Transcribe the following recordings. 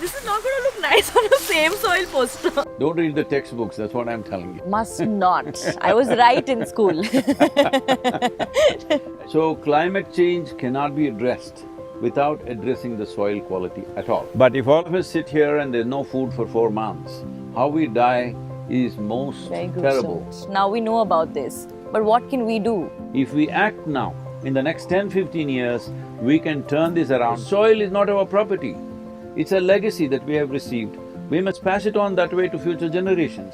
This is not going to look nice on the same soil poster. Don't read the textbooks, that's what I'm telling you. Must not. I was right in school. So climate change cannot be addressed without addressing the soil quality at all. But if all of us sit here and there's no food for 4 months, how we die is most Very good. terrible. Now we know about this, but what can we do? If we act now, in the next 10-15 years, we can turn this around. Soil is not our property, it's a legacy that we have received. We must pass it on that way to future generations.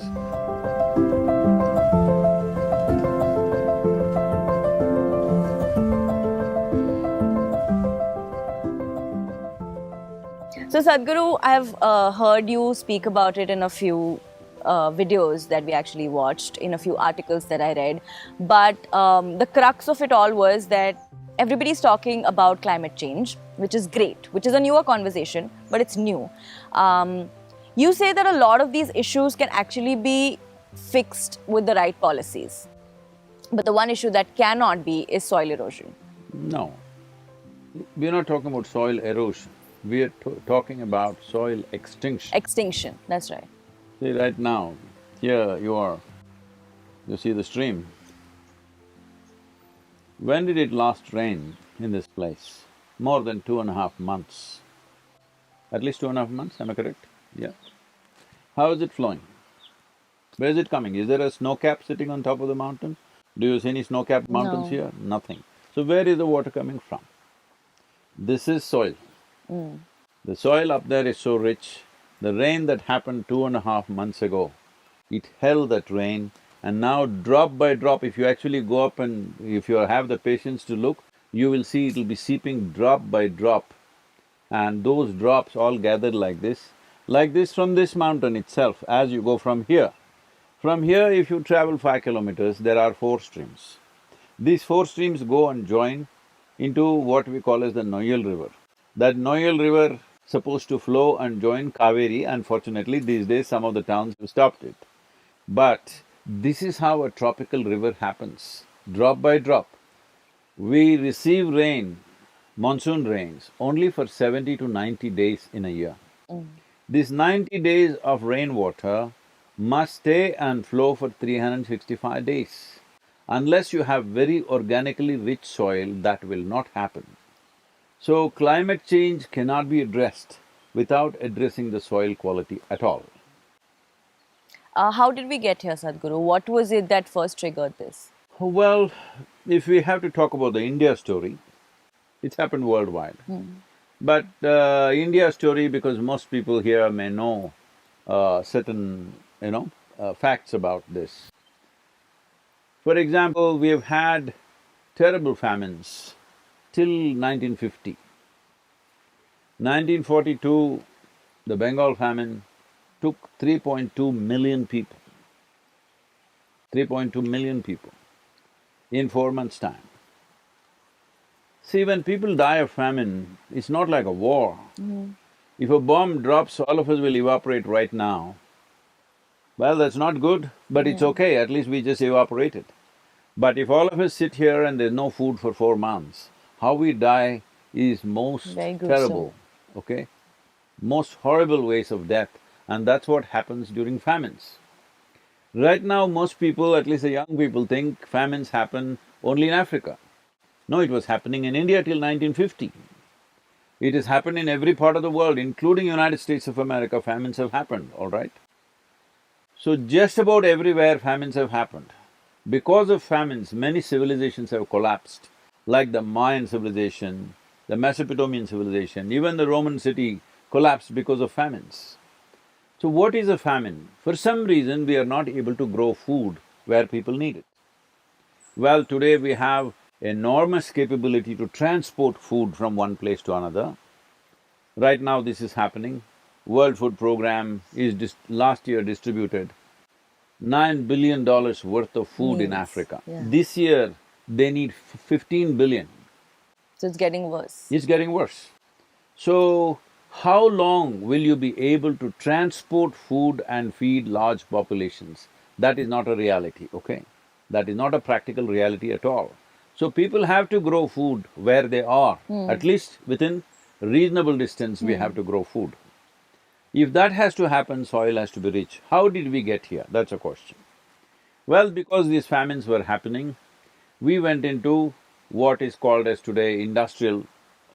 So Sadhguru, I've heard you speak about it in a few videos that we actually watched, in a few articles that I read. But the crux of it all was that everybody's talking about climate change, which is great, which is a newer conversation, but it's new. You say that a lot of these issues can actually be fixed with the right policies. But the one issue that cannot be is soil erosion. No, we're not talking about soil erosion, we are talking about soil extinction. Extinction, that's right. See, right now, here you are, you see the stream. When did it last rain in this place? More than 2.5 months. At least 2.5 months, am I correct? Yeah. How is it flowing? Where is it coming? Is there a snow cap sitting on top of the mountain? Do you see any snow-capped mountains No. here? Nothing. So where is the water coming from? This is soil. The soil up there is so rich, the rain that happened 2.5 months ago, it held that rain, and now drop by drop, if you actually go up and if you have the patience to look, you will see it'll be seeping drop by drop, and those drops all gathered like this from this mountain itself as you go from here. From here, if you travel 5 kilometers, there are 4 streams. These 4 streams go and join into what we call as the Noyal River. That Noyal River supposed to flow and join Kaveri. Unfortunately, these days some of the towns have stopped it. But this is how a tropical river happens, drop by drop. We receive rain, monsoon rains, only for 70 to 90 days in a year. These 90 days of rainwater must stay and flow for 365 days. Unless you have very organically rich soil, that will not happen. So climate change cannot be addressed without addressing the soil quality at all. How did we get here, Sadhguru? What was it that first triggered this? Well, if we have to talk about the India story, it's happened worldwide. But India story, because most people here may know certain, facts about this. For example, we have had terrible famines till 1950. 1942, the Bengal famine took 3.2 million people. 3.2 million people in 4 months' time. See, when people die of famine, it's not like a war. If a bomb drops, all of us will evaporate right now. Well, that's not good, but it's okay, at least we just evaporated. But if all of us sit here and there's no food for 4 months, how we die is most Very gruesome. terrible, okay? Most horrible ways of death, and that's what happens during famines. Right now, most people, at least the young people, think famines happen only in Africa. No, it was happening in India till 1950. It has happened in every part of the world, including United States of America, famines have happened, all right? So just about everywhere famines have happened. Because of famines, many civilizations have collapsed, like the Mayan civilization, the Mesopotamian civilization, even the Roman city collapsed because of famines. So what is a famine? For some reason, we are not able to grow food where people need it. Well, today we have enormous capability to transport food from one place to another. Right now this is happening. World Food Program is last year distributed $9 billion worth of food in Yes, Africa. yeah. This year, they need 15 billion. So it's getting worse. It's getting worse. So, how long will you be able to transport food and feed large populations? That is not a reality, okay? That is not a practical reality at all. So people have to grow food where they are, at least within reasonable distance we have to grow food. If that has to happen, soil has to be rich. How did we get here? That's a question. Well, because these famines were happening, we went into what is called as today industrial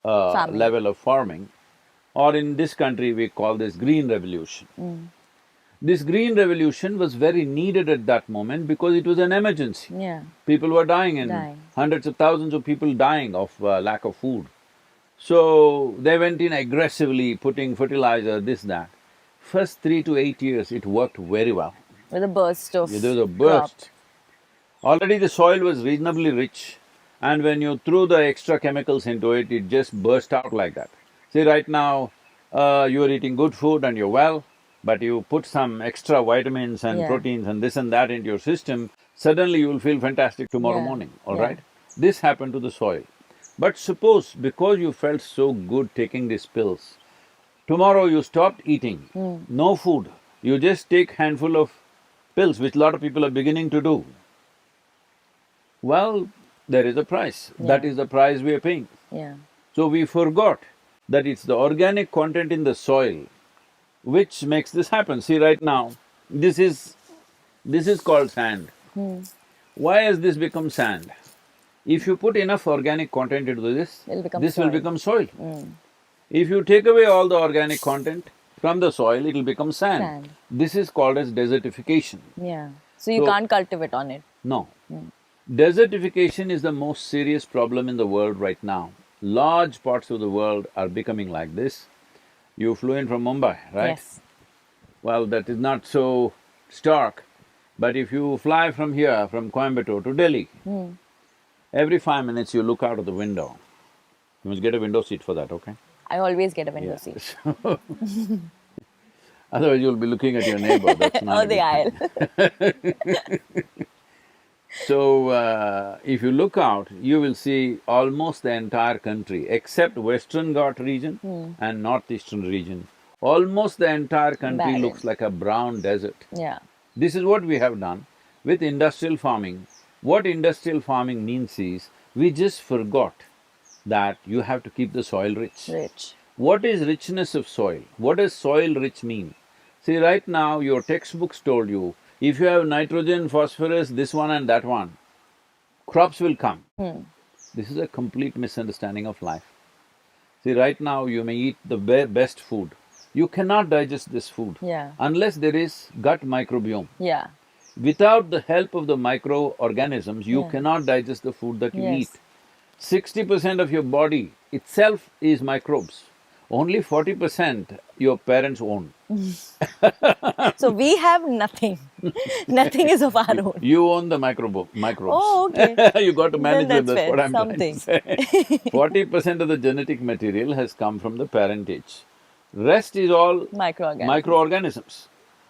Farming. level of farming, or in this country we call this green revolution. This green revolution was very needed at that moment because it was an emergency. Yeah. People were dying and Dying. hundreds of thousands of people dying of lack of food. So they went in aggressively putting fertilizer, this, that. First 3 to 8 years it worked very well. With a burst of There was a crop. burst. Already the soil was reasonably rich, and when you threw the extra chemicals into it, it just burst out like that. See, right now, you're eating good food and you're well, but you put some extra vitamins and Yeah. proteins and this and that into your system, suddenly you will feel fantastic tomorrow Yeah. morning, all Yeah. right? This happened to the soil. But suppose, because you felt so good taking these pills, tomorrow you stopped eating, no food, you just take handful of pills, which a lot of people are beginning to do. Well, there is a price. That Yeah. is the price we are paying. Yeah. So we forgot that it's the organic content in the soil which makes this happen. See, right now, this is called sand. Why has this become sand? If you put enough organic content into this, It'll become this will soil. become soil. If you take away all the organic content from the soil, it'll become sand. Sand. This is called as desertification. Yeah. So you So- can't cultivate on it. No. Desertification is the most serious problem in the world right now. Large parts of the world are becoming like this. You flew in from Mumbai, right? Yes. Well, that is not so stark, but if you fly from here, from Coimbatore to Delhi, every 5 minutes you look out of the window. You must get a window seat for that, okay? I always get a window Yeah. seat. Otherwise you'll be looking at your neighbor, that's not Or a the good aisle. thing. So, if you look out, you will see almost the entire country, except Western Ghat region and Northeastern region. Almost the entire country Barren. looks like a brown desert. Yeah. This is what we have done with industrial farming. What industrial farming means is, we just forgot that you have to keep the soil rich. Rich. What is richness of soil? What does soil rich mean? See, right now your textbooks told you, if you have nitrogen, phosphorus, this one and that one, crops will come. This is a complete misunderstanding of life. See, right now you may eat the best food, you cannot digest this food Yeah. unless there is gut microbiome. Yeah. Without the help of the microorganisms, you Yeah. cannot digest the food that you Yes. eat. 60% of your body itself is microbes, only 40% your parents own. So we have nothing. Nothing is of our own. You own the microbes. Oh, okay. You got to manage Then them, that's fair. what I'm Something. trying to say. 40% of the genetic material has come from the parentage. Rest is all Microorganisms. microorganisms.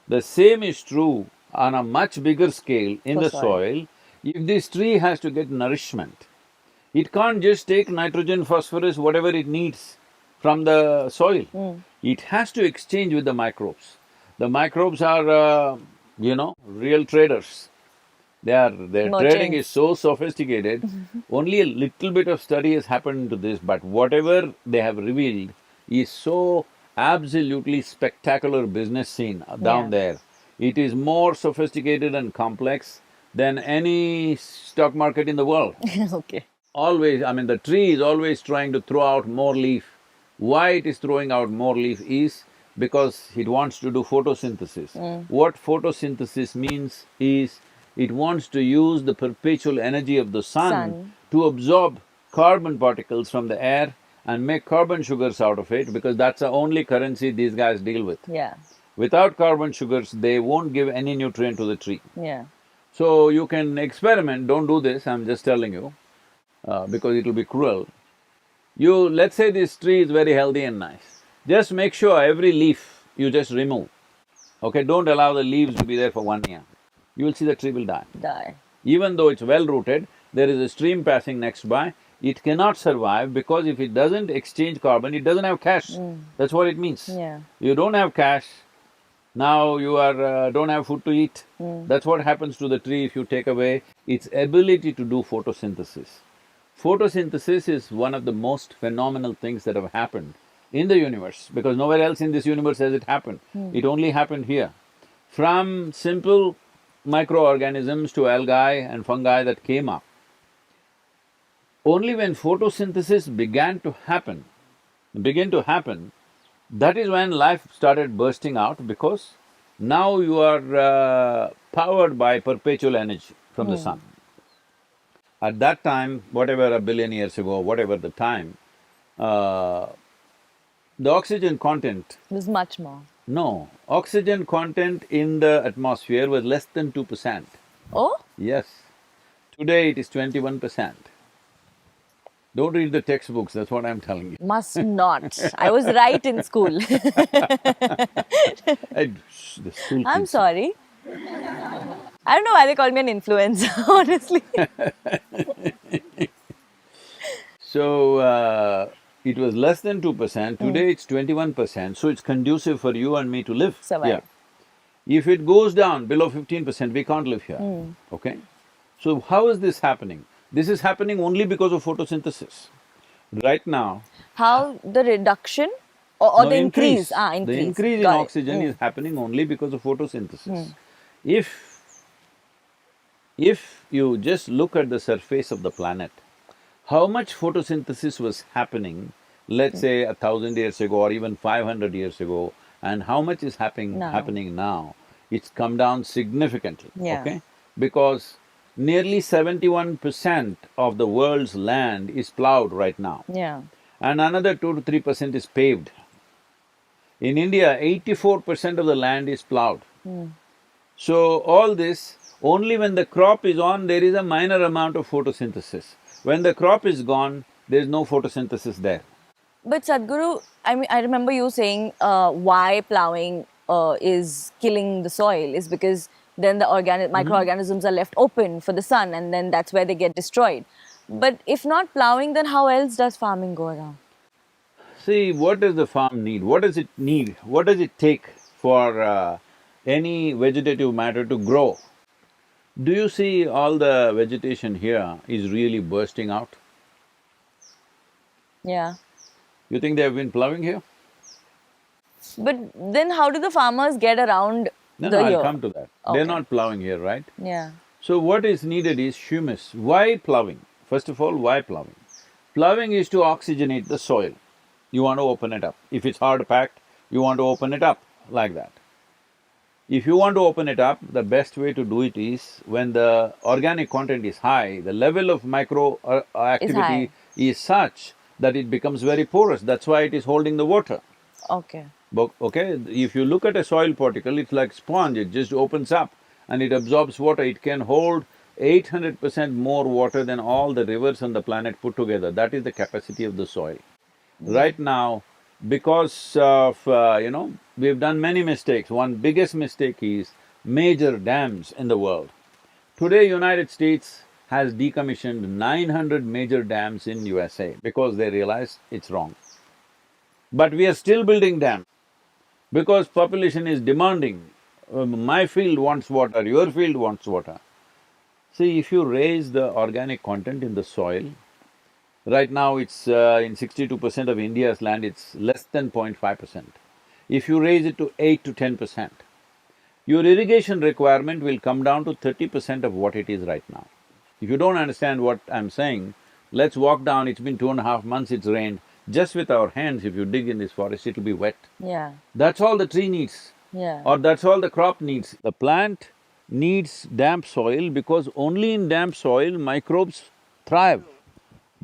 The same is true on a much bigger scale in For the soil. soil. If this tree has to get nourishment, it can't just take nitrogen, phosphorus, whatever it needs from the soil. It has to exchange with the microbes. The microbes are, real traders. Their trading is Merchants. so sophisticated, only a little bit of study has happened to this, but whatever they have revealed is so absolutely spectacular business scene down Yeah. there. It is more sophisticated and complex than any stock market in the world. Okay. Always, I mean, the tree is always trying to throw out more leaf. Why it is throwing out more leaf is because it wants to do photosynthesis. What photosynthesis means is, it wants to use the perpetual energy of the sun to absorb carbon particles from the air and make carbon sugars out of it, because that's the only currency these guys deal with. Yeah. Without carbon sugars, they won't give any nutrient to the tree. Yeah. So you can experiment, don't do this, I'm just telling you, because it'll be cruel. Let's say this tree is very healthy and nice, just make sure every leaf you just remove, okay? Don't allow the leaves to be there for 1 year. You will see the tree will die. Die. Even though it's well rooted, there is a stream passing next by, it cannot survive because if it doesn't exchange carbon, it doesn't have cash. That's what it means. Yeah. You don't have cash, now you don't have food to eat. That's what happens to the tree if you take away its ability to do photosynthesis. Photosynthesis is one of the most phenomenal things that have happened in the universe, because nowhere else in this universe has it happened. It only happened here. From simple microorganisms to algae and fungi that came up, only when photosynthesis begin to happen, that is when life started bursting out, because now you are powered by perpetual energy from the sun. At that time, whatever a billion years ago, whatever the time, uh, the oxygen content… There's much more. No, oxygen content in the atmosphere was less than 2%. Oh? Yes. Today it is 21%. Don't read the textbooks, that's what I'm telling you. Must not. I was right in school. The school I'm kids… sorry. I don't know why they call me an influencer, honestly. So, it was less than 2%, today it's 21%, so it's conducive for you and me to live. Survive. Yeah. If it goes down below 15%, we can't live here, okay? So how is this happening? This is happening only because of photosynthesis. Right now… How the reduction or No, the increase? The Increase. increase in Got it. oxygen is happening only because of photosynthesis. If you just look at the surface of the planet, how much photosynthesis was happening, let's say 1,000 years ago or even 500 years ago, and how much is happening now, it's come down significantly, Yeah. okay? Because nearly 71% of the world's land is plowed right now, Yeah. and another 2 to 3% is paved. In India, 84% of the land is plowed. So all this, only when the crop is on, there is a minor amount of photosynthesis. When the crop is gone, there is no photosynthesis there. But Sadhguru, I mean, I remember you saying why plowing is killing the soil is because then the microorganisms are left open for the sun, and then that's where they get destroyed. But if not plowing, then how else does farming go around? See, what does the farm need? What does it need? What does it take for any vegetative matter to grow? Do you see all the vegetation here is really bursting out? Yeah. You think they have been plowing here? But then how do the farmers get around No, the no, year? I'll come to that. Okay. They're not plowing here, right? Yeah. So what is needed is humus. Why plowing? First of all, why plowing? Plowing is to oxygenate the soil. You want to open it up. If it's hard packed, you want to open it up like that. If you want to open it up, the best way to do it is when the organic content is high, the level of micro activity is such that it becomes very porous, that's why it is holding the water. Okay. Okay, if you look at a soil particle, it's like sponge, it just opens up and it absorbs water. It can hold 800% more water than all the rivers on the planet put together. That is the capacity of the soil. Right now, because of, we've done many mistakes. One biggest mistake is major dams in the world. Today, United States has decommissioned 900 major dams in USA because they realized it's wrong. But we are still building dams because population is demanding, my field wants water, your field wants water. See, if you raise the organic content in the soil, right now it's in 62% of India's land, it's less than 0.5%. If you raise it to 8 to 10%, your irrigation requirement will come down to 30% of what it is right now. If you don't understand what I'm saying, let's walk down, it's been 2.5 months, it's rained. Just with our hands, if you dig in this forest, it'll be wet. Yeah. That's all the tree needs. Yeah. Or that's all the crop needs. The plant needs damp soil because only in damp soil microbes thrive,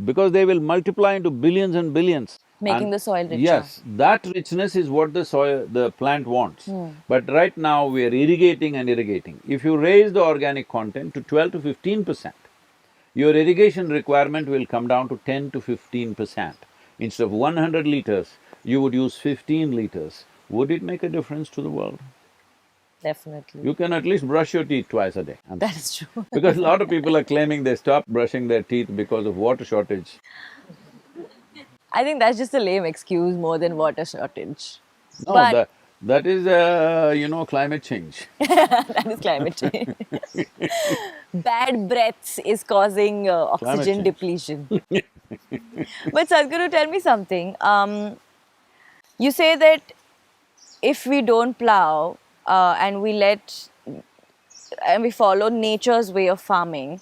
because they will multiply into billions and billions. Making And the soil richer. yes, that richness is what the plant wants. But right now we are irrigating and irrigating. If you raise the organic content to 12 to 15%, your irrigation requirement will come down to 10 to 15%. Instead of 100 liters, you would use 15 liters. Would it make a difference to the world? Definitely. You can at least brush your teeth twice a day. That is true. Because a lot of people are claiming they stopped brushing their teeth because of water shortage. I think that's just a lame excuse more than water shortage. No, But that is, climate change. that is climate change. Bad breaths is causing oxygen change. depletion. But Sadhguru, tell me something. You say that if we don't plow and we follow nature's way of farming.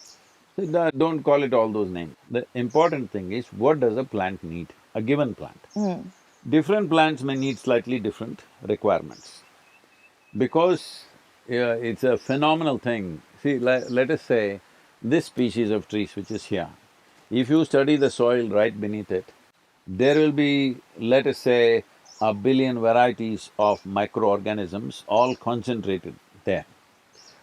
So don't call it all those names. The important thing is, what does a plant need, a given plant? Different plants may need slightly different requirements. Because it's a phenomenal thing. See, let us say, this species of trees which is here, if you study the soil right beneath it, there will be, let us say, 1 billion varieties of microorganisms all concentrated there.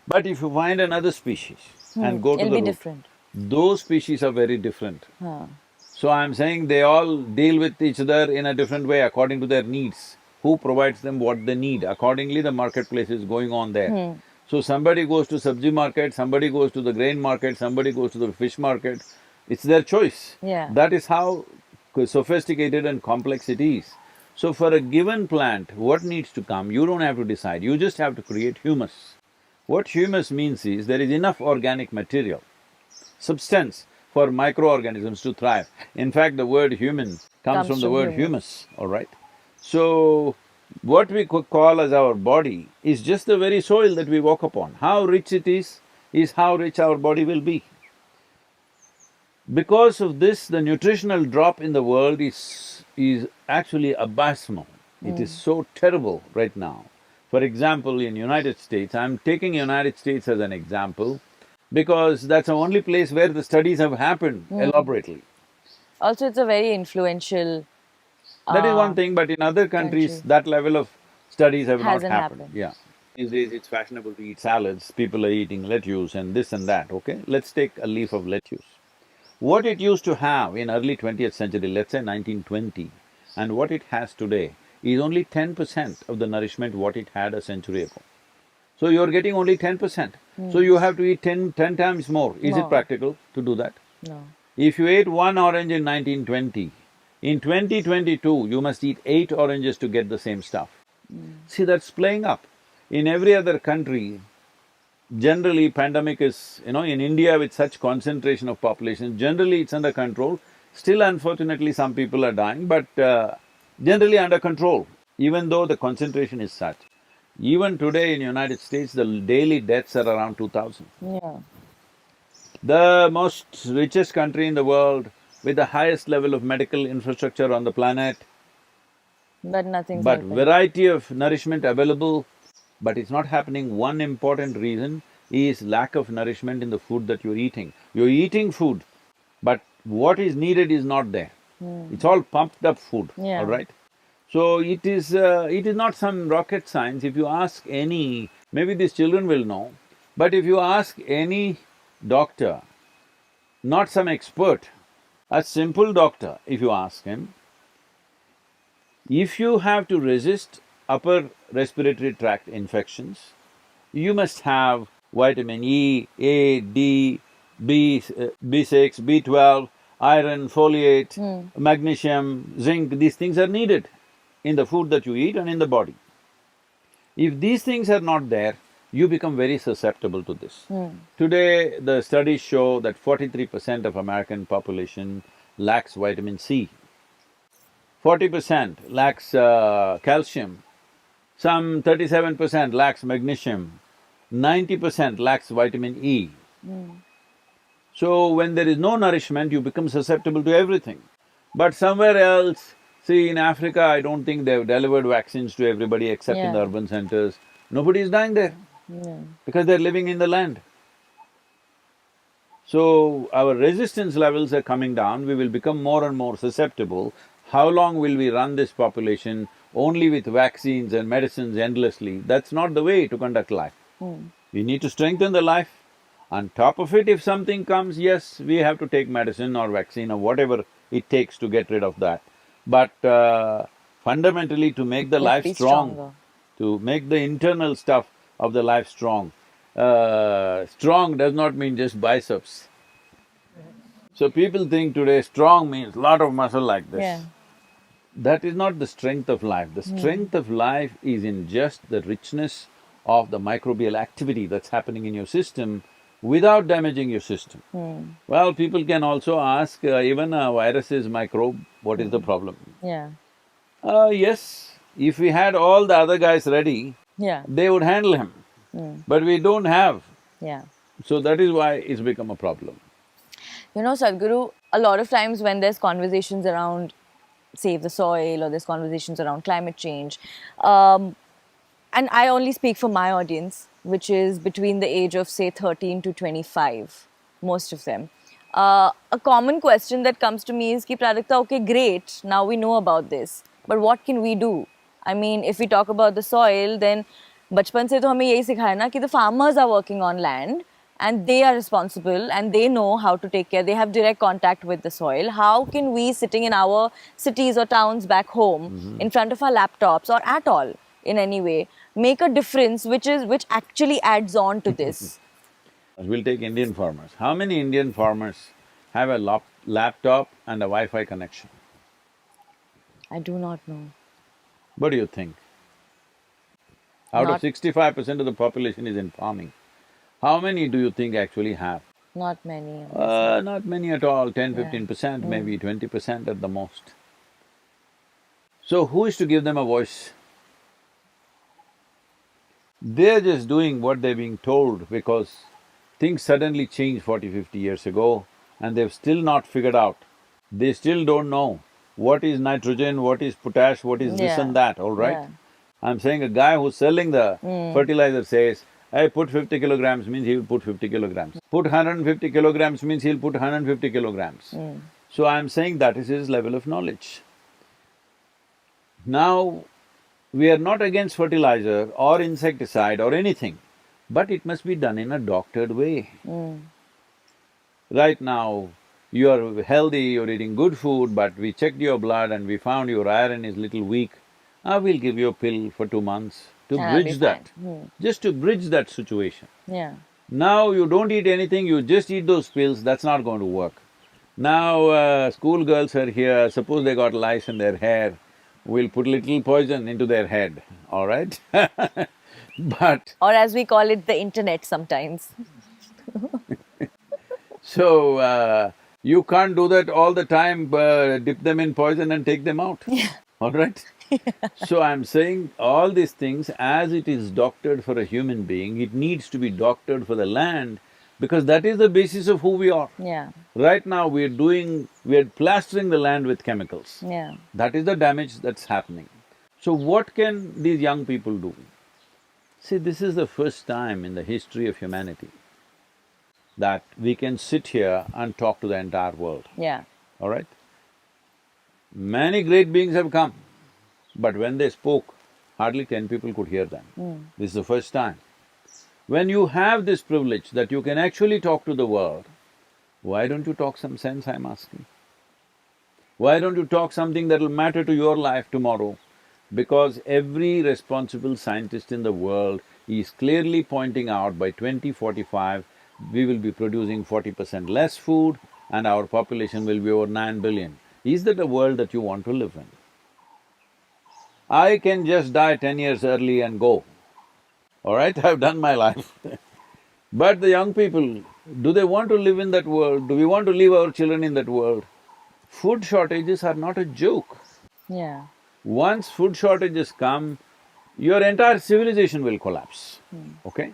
But if you find another species and go to It'll the be root, different. those species are very different. Huh. So I'm saying they all deal with each other in a different way according to their needs. Who provides them what they need, accordingly the marketplace is going on there. So somebody goes to sabji market, somebody goes to the grain market, somebody goes to the fish market, it's their choice. Yeah. That is how sophisticated and complex it is. So for a given plant, what needs to come, you don't have to decide, you just have to create humus. What humus means is, there is enough organic material, substance for microorganisms to thrive. In fact, the word human comes from the word humus, all right? So, what we could call as our body is just the very soil that we walk upon. How rich it is how rich our body will be. Because of this, the nutritional drop in the world is actually abysmal. It is so terrible right now. For example, in United States, I'm taking United States as an example because that's the only place where the studies have happened elaborately. Also, it's a very influential That is one thing, but in other countries, country. that level of studies have not Hasn't happened, happened. yeah. These days it's fashionable to eat salads, people are eating lettuce and this and that, okay? Let's take a leaf of lettuce. What it used to have in early 20th century, let's say 1920, and what it has today is only 10% of the nourishment what it had a century ago. So you're getting only 10%. So you have to eat ten times more. Is it More. practical to do that? No. If you ate one orange in 1920, in 2022 you must eat 8 oranges to get the same stuff. See, that's playing up. In every other country, generally pandemic is, in India with such concentration of population, generally it's under control. Still unfortunately some people are dying, but generally under control, even though the concentration is such. Even today in United States, the daily deaths are around 2,000. Yeah. The most richest country in the world with the highest level of medical infrastructure on the planet, But nothing's but helping. variety of nourishment available, but it's not happening. One important reason is lack of nourishment in the food that you're eating. You're eating food, but what is needed is not there. It's all pumped up food, Yeah. all right? So it is not some rocket science. If you ask any, maybe these children will know, but if you ask any doctor, not some expert, a simple doctor, if you ask him, if you have to resist upper respiratory tract infections, you must have vitamin E, A, D, B6, B12, iron, folate, magnesium, zinc, these things are needed in the food that you eat and in the body. If these things are not there, you become very susceptible to this. Today, the studies show that 43% of American population lacks vitamin C, 40% lacks calcium, some 37% lacks magnesium, 90% lacks vitamin E. So when there is no nourishment, you become susceptible to everything. But somewhere else, see in Africa, I don't think they've delivered vaccines to everybody except in the Yeah. urban centers. Nobody is dying there Yeah. because they're living in the land. So our resistance levels are coming down, we will become more and more susceptible. How long will we run this population only with vaccines and medicines endlessly? That's not the way to conduct life. We need to strengthen the life. On top of it, if something comes, yes, we have to take medicine or vaccine or whatever it takes to get rid of that. But fundamentally, to make the You have life to be strong, stronger. to make the internal stuff of the life strong, strong does not mean just biceps. So people think today strong means lot of muscle like this. Yeah. That is not the strength of life. The strength of life is in just the richness of the microbial activity that's happening in your system without damaging your system. Well, people can also ask, even a virus is microbe, what is the problem? Yeah. Yes, if we had all the other guys ready, Yeah. they would handle him. But we don't have. Yeah. So that is why it's become a problem. You know, Sadhguru, a lot of times when there's conversations around save the soil or there's conversations around climate change, and I only speak for my audience, which is between the age of say 13 to 25, most of them. A common question that comes to me is ki Prajakta, okay, great, now we know about this, but what can we do? I mean, if we talk about the soil, then बचपन से तो हमें यही सिखाया ना कि the farmers are working on land and they are responsible and they know how to take care. They have direct contact with the soil. How can we, sitting in our cities or towns back home, in front of our laptops or at all in any way, make a difference which actually adds on to this? We'll take Indian farmers. How many Indian farmers have a laptop and a Wi-Fi connection? I do not know. What do you think? Out of Not 65% of the population is in farming. How many do you think actually have? not many. Honestly. Not many at all, 10, Yeah. 15%, maybe 20% at the most. So who is to give them a voice? They're just doing what they're being told because things suddenly changed 40, 50 years ago and they've still not figured out. They still don't know what is nitrogen, what is potash, what is this Yeah. and that, all right? Yeah. I'm saying a guy who's selling the fertilizer says, I put 50 kilograms means he will put 50 kilograms. Put 150 kilograms means he'll put 150 kilograms. So I'm saying that is his level of knowledge. Now, we are not against fertilizer or insecticide or anything, but it must be done in a doctored way. Right now, you are healthy, you're eating good food, but we checked your blood and we found your iron is little weak. We'll give you a pill for 2 months to And I'll be bridge that, just to bridge that situation. Yeah. Now you don't eat anything, you just eat those pills, that's not going to work. Now, school girls are here, suppose they got lice in their hair, we'll put little poison into their head, all right? But… Or as we call it, the internet sometimes. So, you can't do that all the time, dip them in poison and take them out, all right? So I'm saying all these things, as it is doctored for a human being, it needs to be doctored for the land because that is the basis of who we are. Yeah. Right now we're plastering the land with chemicals. Yeah. That is the damage that's happening. So what can these young people do? See, this is the first time in the history of humanity that we can sit here and talk to the entire world, Yeah. all right? Many great beings have come, but when they spoke, hardly 10 people could hear them. This is the first time. When you have this privilege that you can actually talk to the world, why don't you talk some sense, I'm asking? Why don't you talk something that'll matter to your life tomorrow? Because every responsible scientist in the world is clearly pointing out by 2045, we will be producing 40% less food and our population will be over 9 billion. Is that a world that you want to live in? I can just die 10 years early and go, all right? I've done my life. But the young people, do they want to live in that world? Do we want to leave our children in that world? Food shortages are not a joke. Yeah. Once food shortages come, your entire civilization will collapse, okay?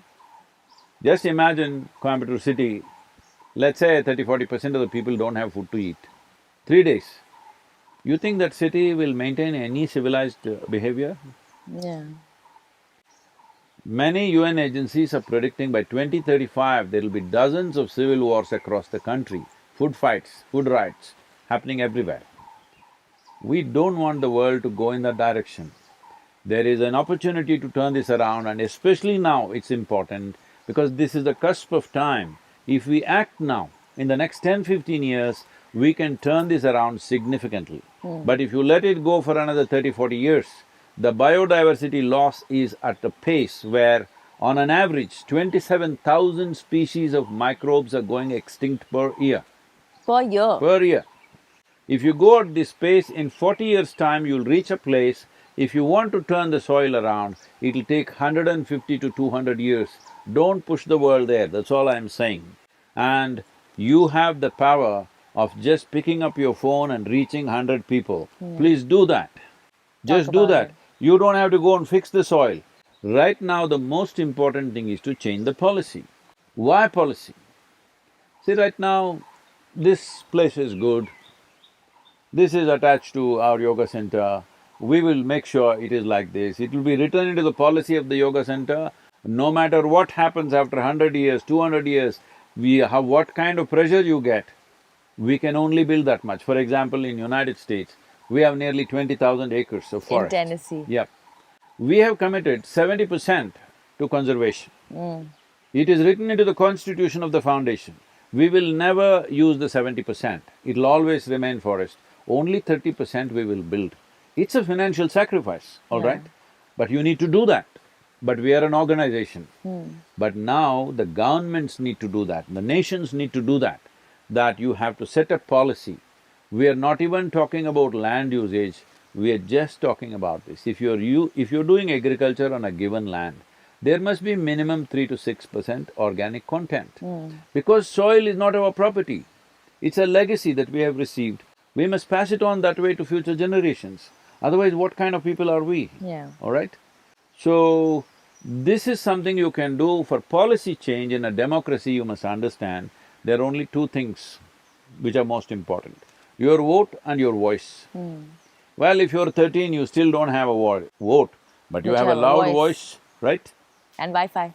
Just imagine Coimbatore city, let's say 30–40% of the people don't have food to eat. 3 days. You think that city will maintain any civilized behavior? Yeah. Many UN agencies are predicting by 2035 there will be dozens of civil wars across the country, food fights, food riots happening everywhere. We don't want the world to go in that direction. There is an opportunity to turn this around and especially now it's important because this is the cusp of time. If we act now, in the next 10–15 years, we can turn this around significantly. But if you let it go for another 30–40 years, the biodiversity loss is at a pace where on an average 27,000 species of microbes are going extinct per year. Per year. Per year. If you go at this pace, in 40 years' time you'll reach a place, if you want to turn the soil around, it'll take 150 to 200 years. Don't push the world there, that's all I'm saying. And you have the power of just picking up your phone and reaching 100 people. Please do that. Just do that. You don't have to go and fix the soil. Right now, the most important thing is to change the policy. Why policy? See, right now, this place is good, this is attached to our yoga center, we will make sure it is like this, it will be written into the policy of the yoga center, no matter what happens after 100 years, 200 years, we have what kind of pressure you get, we can only build that much. For example, in United States, we have nearly 20,000 acres of In forest. Tennessee. Yep. We have committed 70% to conservation. It is written into the constitution of the foundation. We will never use the 70%, it'll always remain forest. Only 30% we will build. It's a financial sacrifice, all right? But you need to do that. But we are an organization. But now the governments need to do that, the nations need to do that, that you have to set a policy. We are not even talking about land usage, we are just talking about this. If you're doing agriculture on a given land, there must be minimum 3 to 6% organic content. Because soil is not our property, it's a legacy that we have received. We must pass it on that way to future generations. Otherwise, what kind of people are we? All right? So, this is something you can do for policy change. In a democracy, you must understand, there are only two things which are most important: your vote and your voice. Well, if you're 13, you still don't have a vote, but you have a loud voice, right? And Wi-Fi.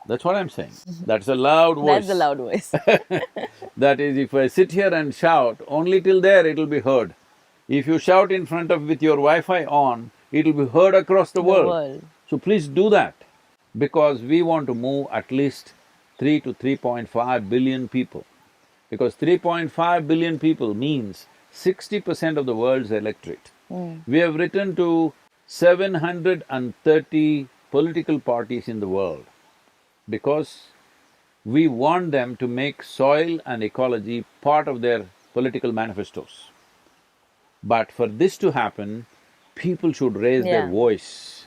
That's what I'm saying. That's a loud voice. That's the loud voice. That is, if I sit here and shout, only till there it'll be heard. If you shout in front of with your Wi-Fi on, it'll be heard across the world. So please do that, because we want to move at least 3 to 3.5 billion people. Because 3.5 billion people means 60% of the world's electorate. We have written to 730 political parties in the world, because we want them to make soil and ecology part of their political manifestos. But for this to happen, people should raise their voice,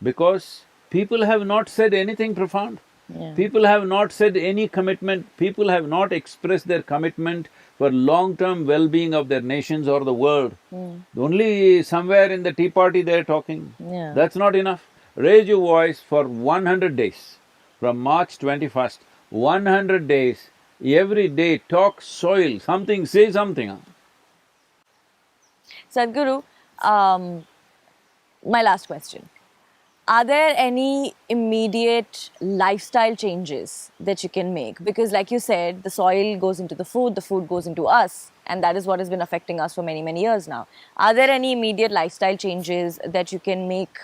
because people have not said anything profound. People have not said any commitment, people have not expressed their commitment for long-term well-being of their nations or the world. Only somewhere in the tea party they're talking. That's not enough. Raise your voice for 100 days. From March 21st, 100 days, every day talk soil, something, say something. Sadhguru, my last question. Are there any immediate lifestyle changes that you can make? Because like you said, the soil goes into the food goes into us, and that is what has been affecting us for many, many years now. Are there any immediate lifestyle changes that you can make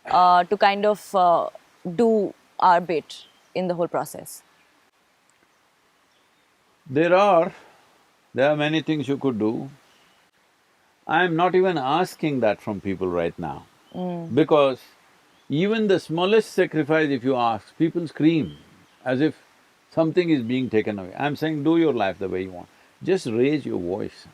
to kind of do our bit in the whole process? There are many things you could do. I'm not even asking that from people right now, because even the smallest sacrifice if you ask, people scream as if something is being taken away. I'm saying do your life the way you want, just raise your voice.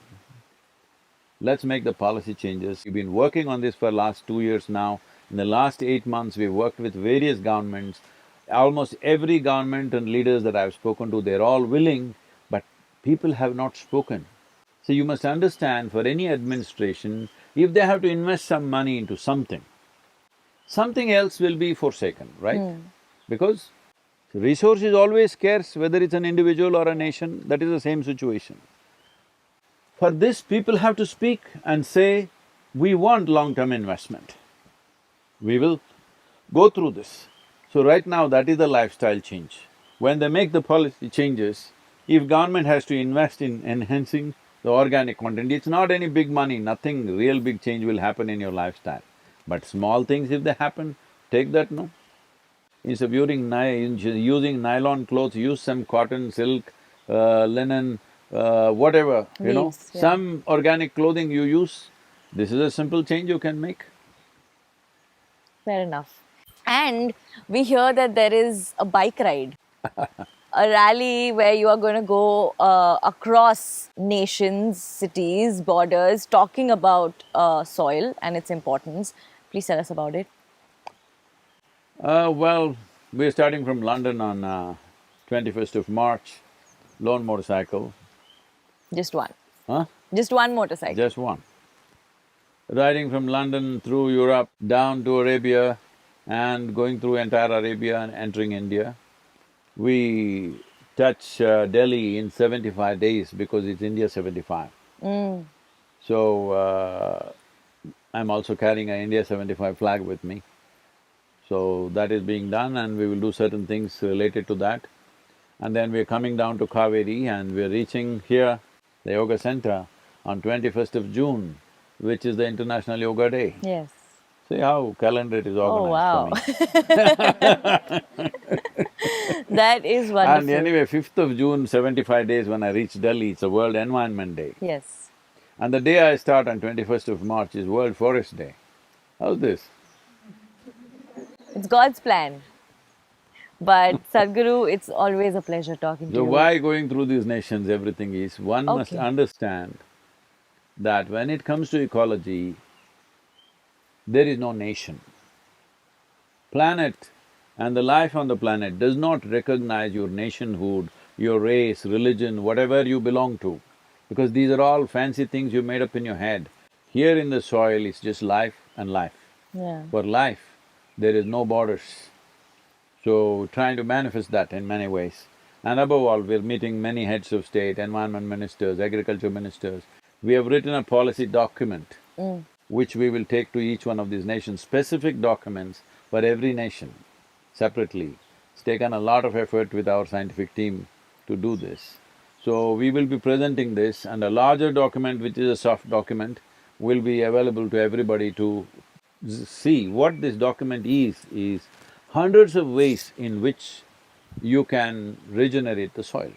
Let's make the policy changes. We've been working on this for the last 2 years now. In the last 8 months, we've worked with various governments. Almost every government and leaders that I've spoken to, they're all willing, but people have not spoken. So you must understand, for any administration, if they have to invest some money into something, something else will be forsaken, right? Because resource is always scarce, whether it's an individual or a nation, that is the same situation. For this, people have to speak and say, we want long-term investment. We will go through this. So right now, that is the lifestyle change. When they make the policy changes, if government has to invest in enhancing the organic content, it's not any big money, nothing real big change will happen in your lifestyle. But small things, if they happen, take that, no? Instead of using nylon clothes, use some cotton, silk, linen, whatever, you know, some organic clothing you use. This is a simple change you can make. Fair enough. And we hear that there is a bike ride, a rally where you are going to go across nations, cities, borders, talking about soil and its importance. Please tell us about it. Well, we're starting from London on 21st of March, lone motorcycle. Just one. Huh? Just one motorcycle. Just one. riding from London through Europe down to Arabia and going through entire Arabia and entering India. We touch Delhi in 75 days because it's India 75. So, I'm also carrying a India 75 flag with me. So that is being done and we will do certain things related to that. And then we're coming down to Kaveri and we're reaching here, the yoga center, on 21st of June, which is the International Yoga Day. Yes. See how calendar it is Oh, wow. organized for me. That is wonderful. And anyway, 5th of June, 75 days when I reach Delhi, it's a World Environment Day. Yes. And the day I start on 21st of March is World Forest Day. How's this? It's God's plan. But Sadhguru, it's always a pleasure talking to So you. why going through these nations, everything is, one must Okay. understand that when it comes to ecology, there is no nation. Planet and the life on the planet does not recognize your nationhood, your race, religion, whatever you belong to, because these are all fancy things you made up in your head. Here in the soil, it's just life and life. Yeah. For life, there is no borders. So, trying to manifest that in many ways. And above all, we're meeting many heads of state, environment ministers, agriculture ministers. We have written a policy document which we will take to each one of these nations, specific documents for every nation separately. It's taken a lot of effort with our scientific team to do this. So, we will be presenting this and a larger document, which is a soft document, will be available to everybody to see. What this document is hundreds of ways in which you can regenerate the soil.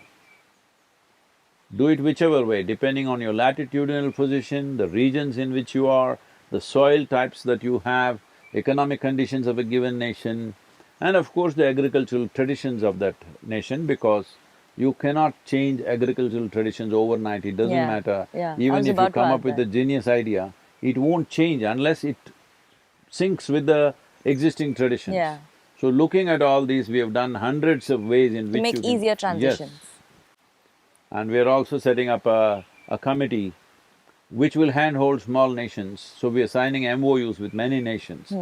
Do it whichever way, depending on your latitudinal position, the regions in which you are, the soil types that you have, economic conditions of a given nation, and of course the agricultural traditions of that nation, because you cannot change agricultural traditions overnight, it doesn't Yeah, matter. yeah. I Even was if you about to come ask up with that. a genius idea, it won't change unless it syncs with the existing traditions. Yeah. So looking at all these, we have done hundreds of ways in To which make you can… easier transitions. Yes. And we are also setting up a committee which will handhold small nations. So we are signing MOUs with many nations.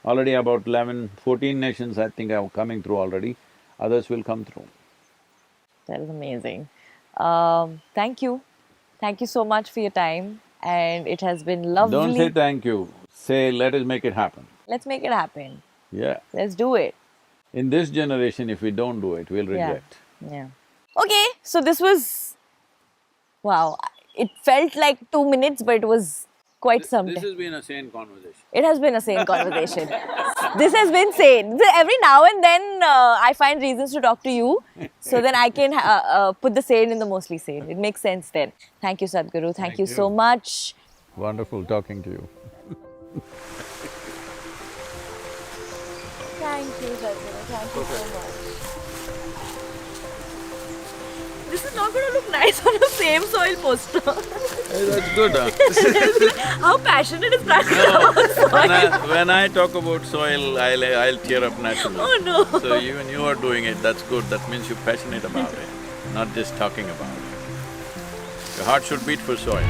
Already about 14 nations I think are coming through already, others will come through. That is amazing. Thank you. Thank you so much for your time and it has been lovely. Don't say thank you, say let us make it happen. Let's make it happen. Yeah. Let's do it. In this generation, if we don't do it, we'll regret. Yeah. Okay, so this was… wow, it felt like 2 minutes, but it was quite something. This has been a sane conversation. It has been a sane conversation. This has been sane. Every now and then I find reasons to talk to you, so then I can put the sane in the mostly sane. It makes sense then. Thank you, Sadhguru. Thank you so much. Wonderful talking to you. Thank you, Sadhguru. Thank you so much. This is not going to look nice on the same soil poster. Hey, that's good, huh? How passionate is Prajakta about soil? When I talk about soil, I'll tear up naturally. Oh no. So even you are doing it, that's good, that means you're passionate about it, not just talking about it. Your heart should beat for soil.